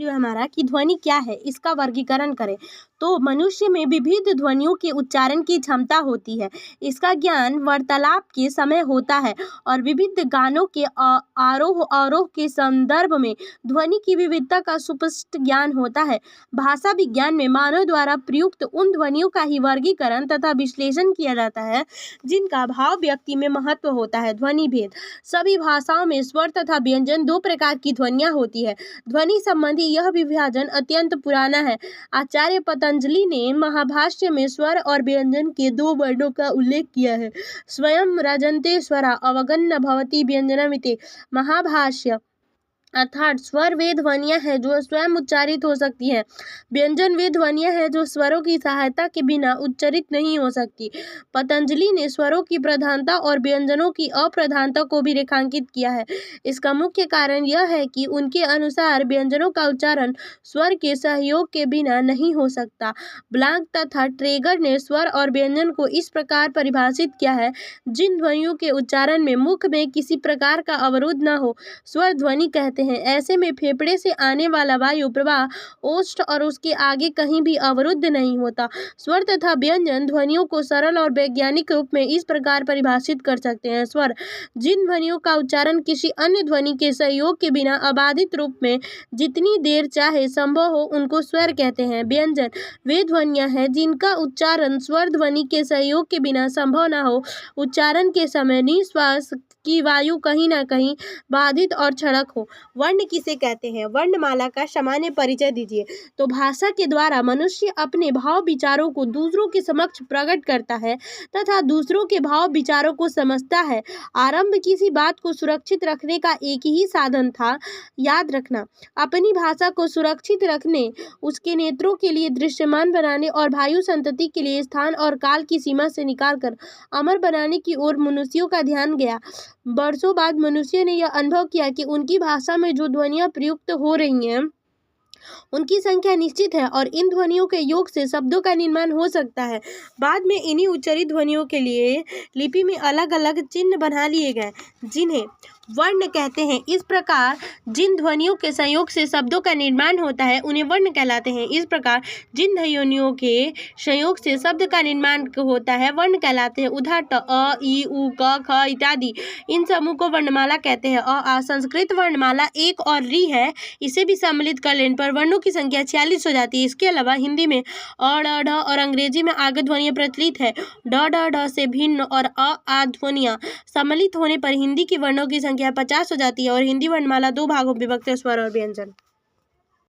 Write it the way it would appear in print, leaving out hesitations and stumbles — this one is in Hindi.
वीडियो है हमारा कि ध्वनि क्या है, इसका वर्गीकरण करें। तो मनुष्य में विविध ध्वनियों के उच्चारण की क्षमता होती है। इसका ज्ञान वार्तालाप के समय होता है और विविध गानों के आरोह अवरोह के संदर्भ में ध्वनि की विविधता का सुस्पष्ट ज्ञान होता है। भाषा विज्ञान में मानव द्वारा प्रयुक्त उन ध्वनियों का ही वर्गीकरण तथा विश्लेषण किया जाता है जिनका भाव व्यक्ति में महत्व होता है। ध्वनि भेद। सभी भाषाओं में स्वर तथा व्यंजन दो प्रकार की ध्वनियां होती है। ध्वनि संबंधी यह विभाजन अत्यंत पुराना है। आचार्य पतंजलि ने महाभाष्य में स्वर और व्यंजन के दो वर्णों का उल्लेख किया है। स्वयं रजन्ते स्वरा अवगन्न भवति व्यंजनमिति। महाभाष्य अर्थात स्वर वे ध्वनियां हैं जो स्वयं उच्चारित हो सकती हैं। व्यंजन वे ध्वनियां हैं जो स्वरों की सहायता के बिना उच्चारित नहीं हो सकती। पतंजलि ने स्वरों की प्रधानता और व्यंजनों की अप्रधानता को भी रेखांकित किया है। इसका मुख्य कारण यह है कि उनके अनुसार व्यंजनों का उच्चारण स्वर के सहयोग के बिना नहीं हो सकता। ब्लांक तथा ट्रेगर ने स्वर और व्यंजन को इस प्रकार परिभाषित किया है, जिन ध्वनियों के उच्चारण में मुख में किसी प्रकार का अवरोध न हो, स्वर ध्वनि कहते हैं। ऐसे में फेफड़े से आने वाला वायु प्रवाह ओष्ठ और उसके आगे कहीं भी अवरुद्ध नहीं होता। स्वर तथा व्यंजन ध्वनियों को सरल और वैज्ञानिक रूप में इस प्रकार परिभाषित कर सकते हैं। स्वर जिन ध्वनियों का उच्चारण किसी अन्य ध्वनि के सहयोग के बिना अबाधित रूप में जितनी देर चाहे संभव हो, उनको स्वर कहते हैं। व्यंजन वे ध्वनियां हैं जिनका उच्चारण स्वर ध्वनि के सहयोग के बिना संभव न हो। उच्चारण के समय निश्वास की वायु कहीं न कहीं बाधित और क्षणक हो। वर्ण किसे कहते हैं? वर्णमाला का सामान्य परिचय दीजिए। तो भाषा के द्वारा मनुष्य अपने भाव विचारों को दूसरों के समक्ष प्रकट करता है तथा दूसरों के भाव विचारों को समझता है। आरंभ किसी बात को सुरक्षित रखने का एक ही साधन था, याद रखना। अपनी भाषा को सुरक्षित रखने, उसके नेत्रों के लिए दृश्यमान बनाने और भायु संतति के लिए स्थान और काल की सीमा से निकालकर अमर बनाने की ओर मनुष्यों का ध्यान गया। वर्षों बाद मनुष्य ने यह अनुभव किया कि उनकी भाषा में जो ध्वनियां प्रयुक्त हो रही हैं उनकी संख्या निश्चित है और इन ध्वनियों के योग से शब्दों का निर्माण हो सकता है। बाद में इन्हीं उच्चारित ध्वनियों के लिए लिपि में अलग अलग चिन्ह बना लिए गए जिन्हें वर्ण कहते हैं। इस प्रकार जिन ध्वनियों के संयोग से शब्दों का निर्माण होता है उन्हें वर्ण कहलाते हैं। इस प्रकार जिन ध्वनियों के संयोग से शब्द का निर्माण होता है वर्ण कहलाते हैं। उदाहरण अ, ई, उ, क, ख इत्यादि। इन समूह को वर्णमाला कहते हैं। संस्कृत वर्णमाला एक और री है, इसे भी सम्मिलित कर लेने पर वर्णों की संख्या 46 हो जाती है। इसके अलावा हिंदी में अ, ड, ढ और अंग्रेजी में आगे ध्वनियां प्रचलित है। ड, ढ, ढ से भिन्न और अ, आ ध्वनियां सम्मिलित होने पर हिंदी की वर्णों की संख्या 50 हो जाती है और हिंदी वर्णमाला दो भागों में विभक्त है, स्वर और व्यंजन।